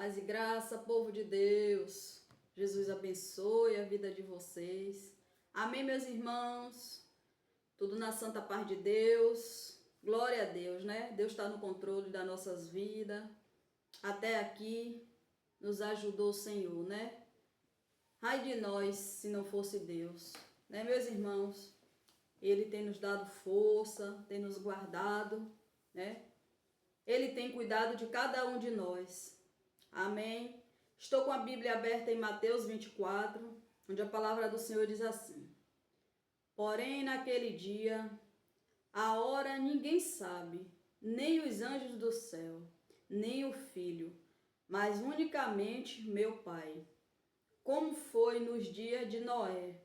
Paz e graça, povo de Deus. Jesus abençoe a vida de vocês. Amém, meus irmãos. Tudo na santa paz de Deus. Glória a Deus, né? Deus está no controle das nossas vidas. Até aqui nos ajudou o Senhor, né? Ai de nós se não fosse Deus, né, meus irmãos? Ele tem nos dado força, tem nos guardado, né? Ele tem cuidado de cada um de nós. Amém? Estou com a Bíblia aberta em Mateus 24, onde a palavra do Senhor diz assim: Porém, naquele dia, a hora ninguém sabe, nem os anjos do céu, nem o Filho, mas unicamente meu Pai. Como foi nos dias de Noé,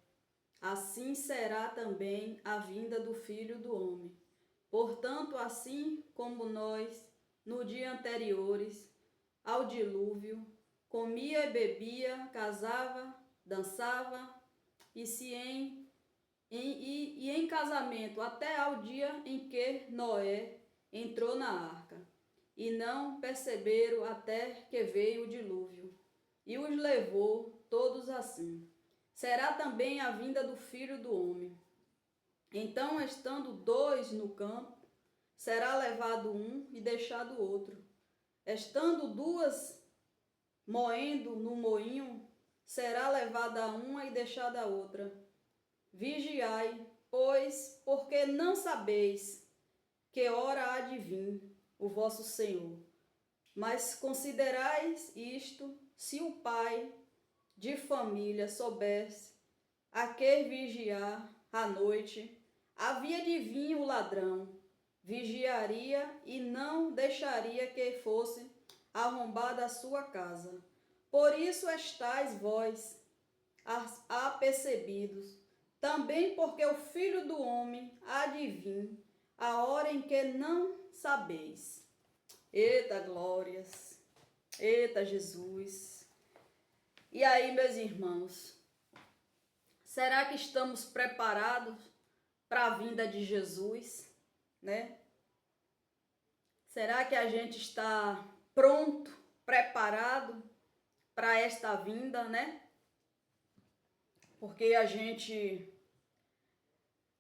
assim será também a vinda do Filho do Homem. Portanto, assim como nós, no dia anteriores ao dilúvio, comia e bebia, casava, dançava e se em casamento até ao dia em que Noé entrou na arca, e não perceberam até que veio o dilúvio, e os levou todos assim. Será também a vinda do Filho do Homem. Então, estando dois no campo, será levado um e deixado outro. Estando duas moendo no moinho, será levada uma e deixada a outra. Vigiai, pois, porque não sabeis que hora há de vir o vosso Senhor. Mas considerais isto, se o pai de família soubesse a que vigiar à noite, havia de vir o ladrão, vigiaria e não deixaria que fosse arrombada a sua casa. Por isso estáis vós apercebidos, também porque o Filho do Homem há de vir, a hora em que não sabeis. Eita glórias, eita Jesus. E aí, meus irmãos, será que estamos preparados para a vinda de Jesus, né? Será que a gente está pronto, preparado para esta vinda, né? Porque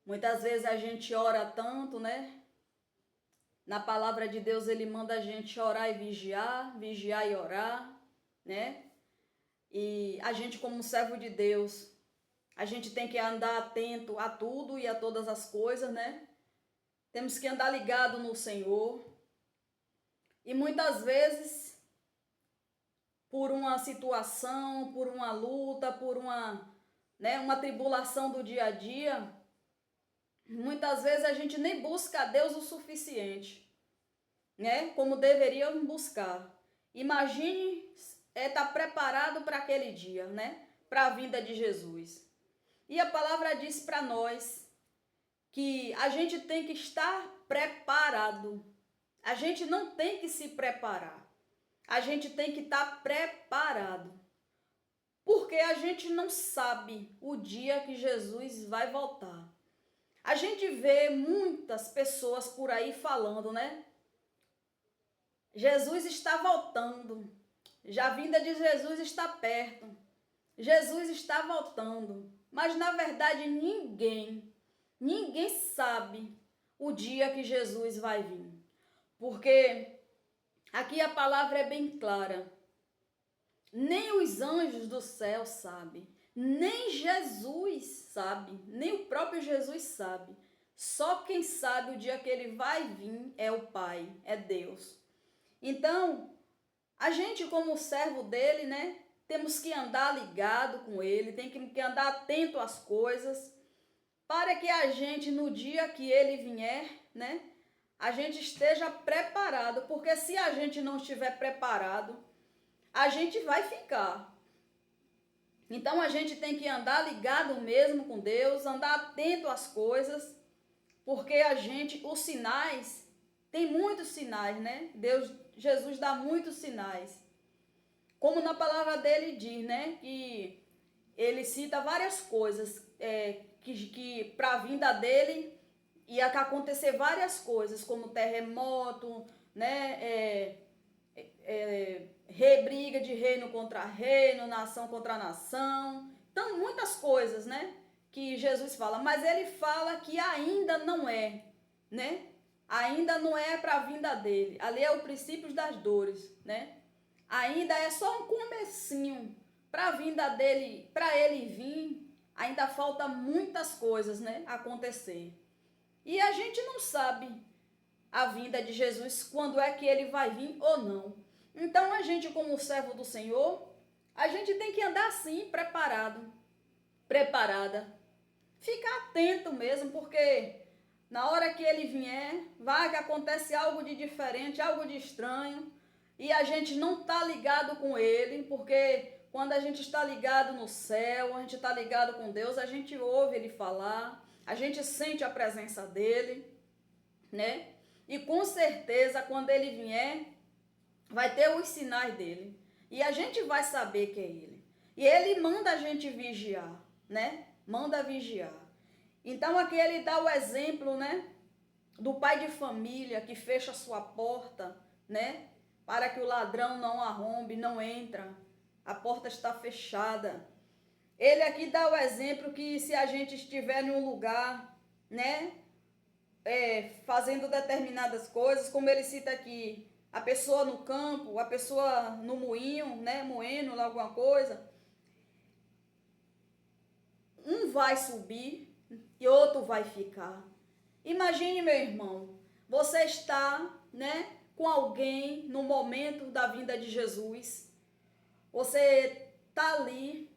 muitas vezes a gente ora tanto, né? Na palavra de Deus ele manda a gente orar e vigiar, vigiar e orar, né? E a gente, como servo de Deus, a gente tem que andar atento a tudo e a todas as coisas, né? Temos que andar ligado no Senhor. E muitas vezes, por uma situação, por uma luta, por uma tribulação do dia a dia, muitas vezes a gente nem busca a Deus o suficiente, né? Como deveríamos buscar. Imagine estar preparado para aquele dia, né? Para a vinda de Jesus. E a palavra diz para nós que a gente tem que estar preparado. A gente não tem que se preparar. A gente tem que estar preparado. Porque a gente não sabe o dia que Jesus vai voltar. A gente vê muitas pessoas por aí falando, né? Jesus está voltando. Já a vinda de Jesus está perto. Jesus está voltando. Mas na verdade ninguém sabe o dia que Jesus vai vir. Porque aqui a palavra é bem clara. Nem os anjos do céu sabem, nem Jesus sabe, nem o próprio Jesus sabe. Só quem sabe o dia que ele vai vir é o Pai, é Deus. Então, a gente como servo dele, né, temos que andar ligado com ele, tem que andar atento às coisas, para que a gente, no dia que ele vier, né, a gente esteja preparado, porque se a gente não estiver preparado, a gente vai ficar. Então a gente tem que andar ligado mesmo com Deus, andar atento às coisas, porque os sinais, tem muitos sinais, né? Jesus dá muitos sinais. Como na palavra dele diz, né? Que ele cita várias coisas, que para a vinda dele ia acontecer várias coisas, como terremoto, né? briga de reino contra reino, nação contra nação. Então, muitas coisas, né? Que Jesus fala, mas ele fala que ainda não é, né? Ainda não é para a vinda dele. Ali é o princípio das dores, né? Ainda é só um comecinho para a vinda dele, para ele vir. Ainda falta muitas coisas, né, acontecer. E a gente não sabe a vinda de Jesus, quando é que ele vai vir ou não. Então a gente, como servo do Senhor, a gente tem que andar assim, preparada. Ficar atento mesmo, porque na hora que ele vier, vai que acontece algo de diferente, algo de estranho, e a gente não está ligado com ele, porque quando a gente está ligado no céu, a gente está ligado com Deus, a gente ouve ele falar, a gente sente a presença dele, né? E com certeza, quando ele vier, vai ter os sinais dele. E a gente vai saber que é ele. E ele manda a gente vigiar, né? Manda vigiar. Então aqui ele dá o exemplo, né? Do pai de família que fecha sua porta, né? Para que o ladrão não arrombe, não entra. A porta está fechada. Ele aqui dá o exemplo que se a gente estiver em um lugar, né? Fazendo determinadas coisas, como ele cita aqui, a pessoa no campo, a pessoa no moinho, né? Moendo alguma coisa. Um vai subir e outro vai ficar. Imagine, meu irmão, você está, né, com alguém no momento da vinda de Jesus. Você está ali,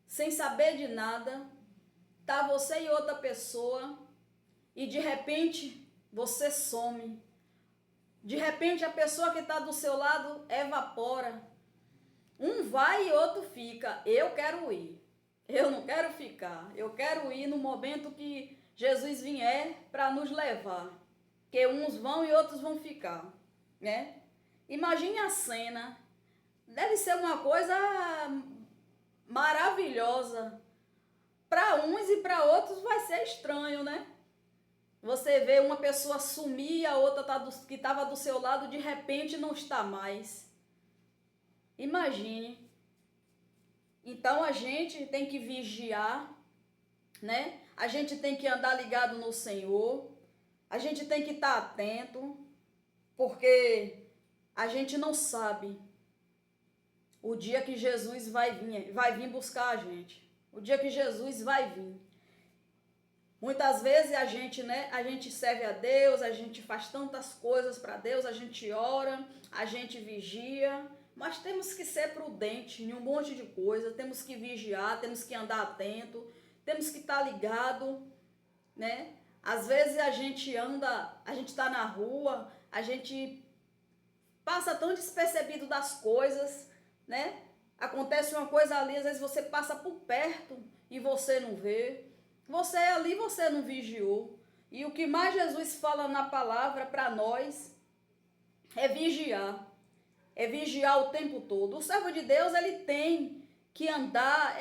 sem saber de nada, tá você e outra pessoa, e de repente você some. De repente a pessoa que está do seu lado evapora. Um vai e outro fica. Eu quero ir. Eu não quero ficar. Eu quero ir no momento que Jesus vier para nos levar. Que uns vão e outros vão ficar, né? Imagine a cena. Deve ser uma coisa maravilhosa. Para uns e para outros vai ser estranho, né? Você vê uma pessoa sumir, a outra que estava do seu lado, de repente não está mais. Imagine. Então a gente tem que vigiar, né? A gente tem que andar ligado no Senhor. A gente tem que estar atento, porque a gente não sabe o dia que Jesus vai vir buscar a gente. O dia que Jesus vai vir. Muitas vezes a gente, né, a gente serve a Deus, a gente faz tantas coisas para Deus, a gente ora, a gente vigia, mas temos que ser prudente em um monte de coisa, temos que vigiar, temos que andar atento, temos que estar ligado, né? Às vezes a gente anda, a gente está na rua, a gente passa tão despercebido das coisas, né? Acontece uma coisa ali, às vezes você passa por perto e você não vê. Você ali, você não vigiou. E o que mais Jesus fala na palavra para nós é vigiar. É vigiar o tempo todo. O servo de Deus, ele tem que andar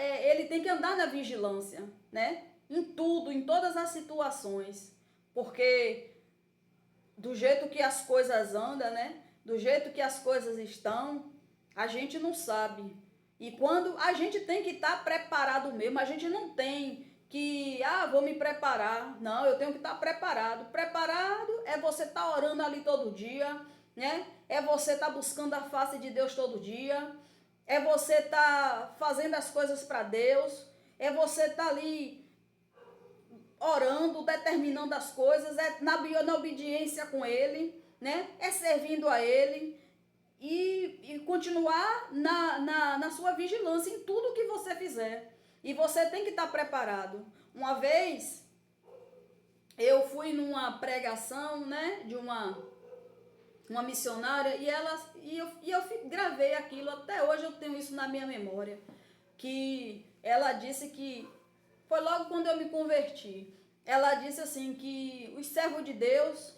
na vigilância, né? Em tudo, em todas as situações. Porque do jeito que as coisas andam, né? Do jeito que as coisas estão, a gente não sabe. E quando a gente tem que estar preparado mesmo, a gente não tem que, vou me preparar. Não, eu tenho que estar preparado. Preparado é você estar orando ali todo dia, né? É você estar buscando a face de Deus todo dia. É você estar fazendo as coisas para Deus. É você estar ali orando, determinando as coisas, na obediência com Ele, né? É servindo a Ele e continuar na sua vigilância em tudo que você fizer. E você tem que estar preparado. Uma vez, eu fui numa pregação, né, de uma missionária, e eu gravei aquilo, até hoje eu tenho isso na minha memória, que ela disse que, foi logo quando eu me converti, ela disse assim, que os servos de Deus,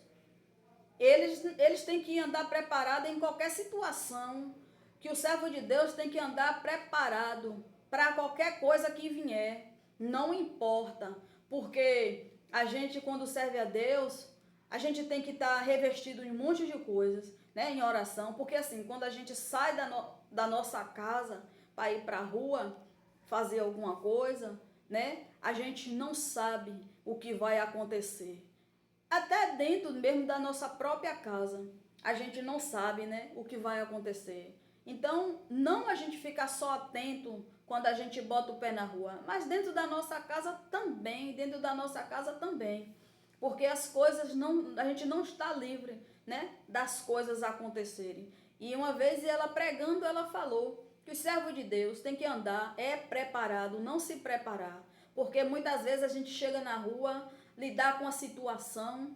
eles têm que andar preparado em qualquer situação, que o servo de Deus tem que andar preparado para qualquer coisa que vier, não importa, porque a gente, quando serve a Deus, a gente tem que estar revestido em um monte de coisas, né, em oração, porque assim, quando a gente sai da nossa casa para ir para a rua fazer alguma coisa, né, a gente não sabe o que vai acontecer. Até dentro mesmo da nossa própria casa, a gente não sabe, né, o que vai acontecer. Então, não a gente ficar só atento quando a gente bota o pé na rua, mas dentro da nossa casa também, porque as coisas não, a gente não está livre, né, das coisas acontecerem. E uma vez ela pregando, ela falou que o servo de Deus tem que andar preparado, não se preparar, porque muitas vezes a gente chega na rua, lidar com a situação,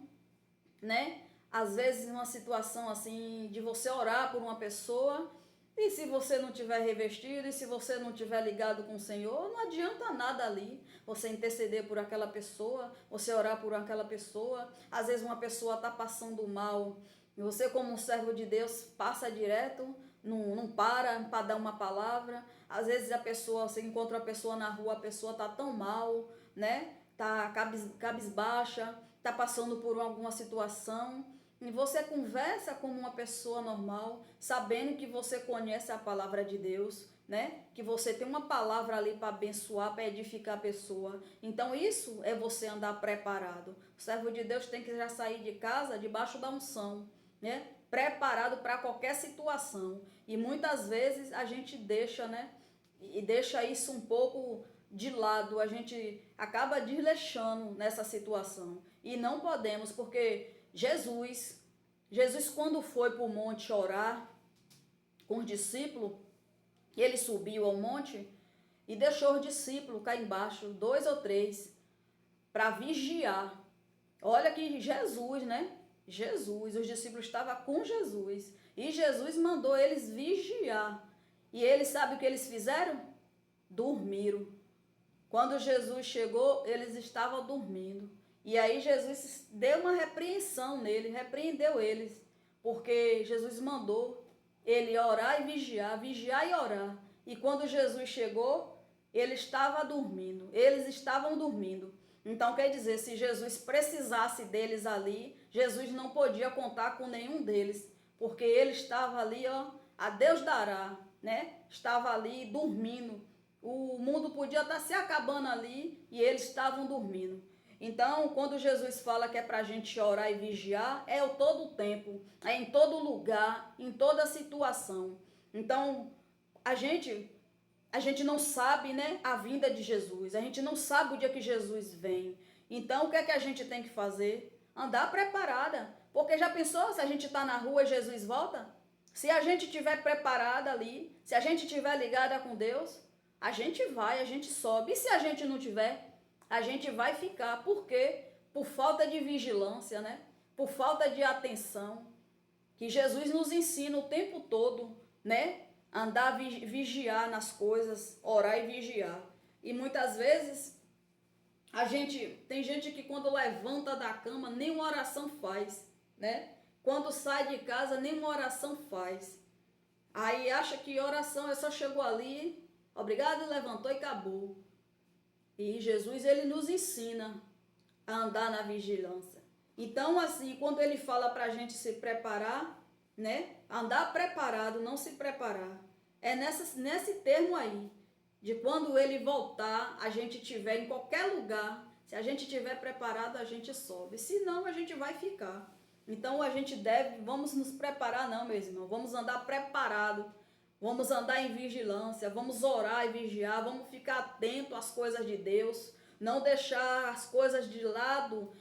né? Às vezes uma situação assim de você orar por uma pessoa, e se você não tiver revestido, e se você não tiver ligado com o Senhor, não adianta nada ali. Você interceder por aquela pessoa, você orar por aquela pessoa. Às vezes uma pessoa está passando mal, e você como um servo de Deus passa direto, não para dar uma palavra. Às vezes a pessoa, você encontra a pessoa na rua, a pessoa está tão mal, né? Tá cabisbaixa, tá passando por alguma situação, e você conversa como uma pessoa normal, sabendo que você conhece a palavra de Deus, né? Que você tem uma palavra ali para abençoar, para edificar a pessoa. Então isso é você andar preparado. O servo de Deus tem que já sair de casa debaixo da unção, né? Preparado para qualquer situação. E muitas vezes a gente deixa, né? E deixa isso um pouco de lado, a gente acaba desleixando nessa situação. E não podemos, porque Jesus quando foi para o monte orar com os discípulos, ele subiu ao monte e deixou os discípulos cá embaixo, 2 ou 3, para vigiar. Olha que Jesus, né? Jesus, os discípulos estavam com Jesus. E Jesus mandou eles vigiar. E eles, sabe o que eles fizeram? Dormiram. Quando Jesus chegou, eles estavam dormindo. E aí Jesus deu uma repreensão nele, repreendeu eles, porque Jesus mandou ele orar e vigiar e orar. E quando Jesus chegou, ele estava dormindo, eles estavam dormindo. Então quer dizer, se Jesus precisasse deles ali, Jesus não podia contar com nenhum deles, porque ele estava ali, ó, a Deus dará, né? Estava ali dormindo. O mundo podia estar se acabando ali e eles estavam dormindo. Então, quando Jesus fala que é para a gente orar e vigiar, é o todo o tempo, é em todo lugar, em toda situação. Então, a gente não sabe, né, a vinda de Jesus, a gente não sabe o dia que Jesus vem. Então, o que é que a gente tem que fazer? Andar preparada, porque já pensou se a gente está na rua e Jesus volta? Se a gente estiver preparada ali, se a gente estiver ligada com Deus, a gente vai, a gente sobe. E se a gente não tiver, a gente vai ficar. Por quê? Por falta de vigilância, né? Por falta de atenção. Que Jesus nos ensina o tempo todo, né? Andar, vigiar nas coisas, orar e vigiar. E muitas vezes, tem gente que quando levanta da cama, nem uma oração faz, né? Quando sai de casa, nem uma oração faz. Aí acha que oração é só chegou ali, obrigado, levantou e acabou. E Jesus, ele nos ensina a andar na vigilância. Então, assim, quando ele fala para a gente se preparar, né? Andar preparado, não se preparar. É nesse termo aí, de quando ele voltar, a gente estiver em qualquer lugar, se a gente estiver preparado, a gente sobe. Se não, a gente vai ficar. Então, vamos nos preparar não, meus irmãos, vamos andar preparado. Vamos andar em vigilância, vamos orar e vigiar, vamos ficar atento às coisas de Deus, não deixar as coisas de lado.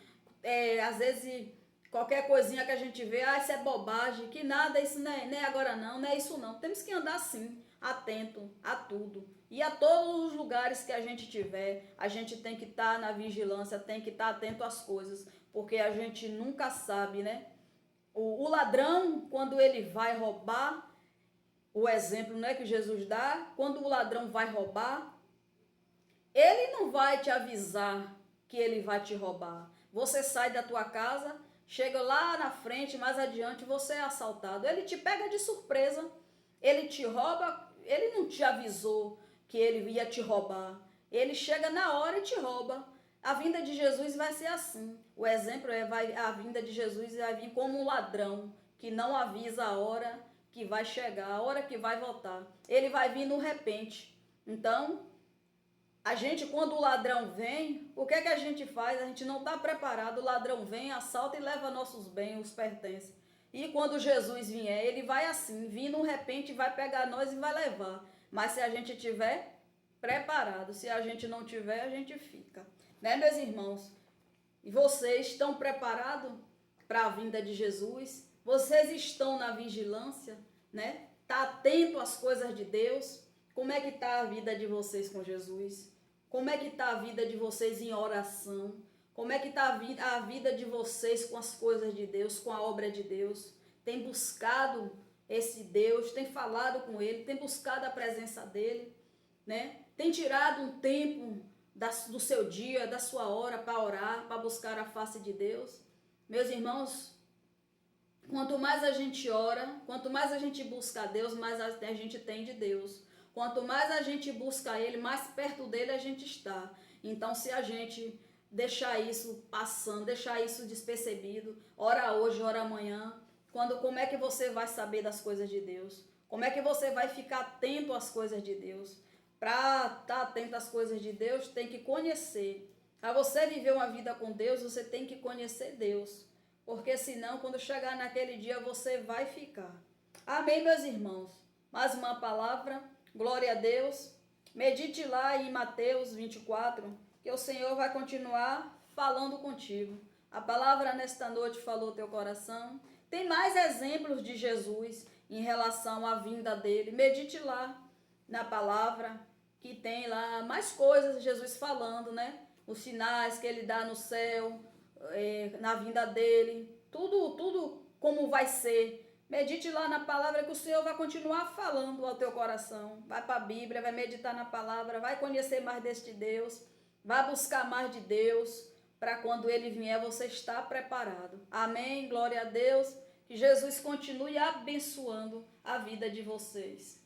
Às vezes, qualquer coisinha que a gente vê, isso é bobagem, que nada, isso não é agora não é isso não. Temos que andar assim, atento a tudo. E a todos os lugares que a gente tiver, a gente tem que estar na vigilância, tem que estar atento às coisas, porque a gente nunca sabe, né? O ladrão, quando ele vai roubar, o exemplo, né, que Jesus dá, quando o ladrão vai roubar, ele não vai te avisar que ele vai te roubar. Você sai da tua casa, chega lá na frente, mais adiante, você é assaltado. Ele te pega de surpresa, ele te rouba, ele não te avisou que ele ia te roubar. Ele chega na hora e te rouba. A vinda de Jesus vai ser assim. O exemplo a vinda de Jesus vai vir como um ladrão que não avisa a hora que vai chegar, a hora que vai voltar. Ele vai vir no repente. Então, a gente, quando o ladrão vem, o que é que a gente faz? A gente não está preparado, o ladrão vem, assalta e leva nossos bens, os pertences. E quando Jesus vier, ele vai assim, vir no repente, vai pegar nós e vai levar. Mas se a gente tiver preparado, se a gente não tiver, a gente fica. Né, meus irmãos? E vocês estão preparados para a vinda de Jesus? Vocês estão na vigilância, né? Tá atento às coisas de Deus? Como é que está a vida de vocês com Jesus? Como é que está a vida de vocês em oração? Como é que está a vida de vocês com as coisas de Deus, com a obra de Deus? Tem buscado esse Deus, tem falado com Ele, tem buscado a presença dEle, né? Tem tirado um tempo do seu dia, da sua hora para orar, para buscar a face de Deus? Meus irmãos, quanto mais a gente ora, quanto mais a gente busca a Deus, mais a gente tem de Deus. Quanto mais a gente busca Ele, mais perto dEle a gente está. Então, se a gente deixar isso passando, deixar isso despercebido, ora hoje, ora amanhã, como é que você vai saber das coisas de Deus? Como é que você vai ficar atento às coisas de Deus? Para estar atento às coisas de Deus, tem que conhecer. Para você viver uma vida com Deus, você tem que conhecer Deus. Porque senão, quando chegar naquele dia, você vai ficar. Amém, meus irmãos? Mais uma palavra. Glória a Deus. Medite lá em Mateus 24, que o Senhor vai continuar falando contigo. A palavra nesta noite falou teu coração. Tem mais exemplos de Jesus em relação à vinda dele. Medite lá na palavra, que tem lá mais coisas de Jesus falando, né? Os sinais que ele dá no céu, na vinda dele. Tudo como vai ser. Medite lá na palavra que o Senhor vai continuar falando ao teu coração. Vai para a Bíblia, vai meditar na palavra, vai conhecer mais deste Deus, vai buscar mais de Deus, para quando Ele vier você estar preparado. Amém, glória a Deus. Que Jesus continue abençoando a vida de vocês.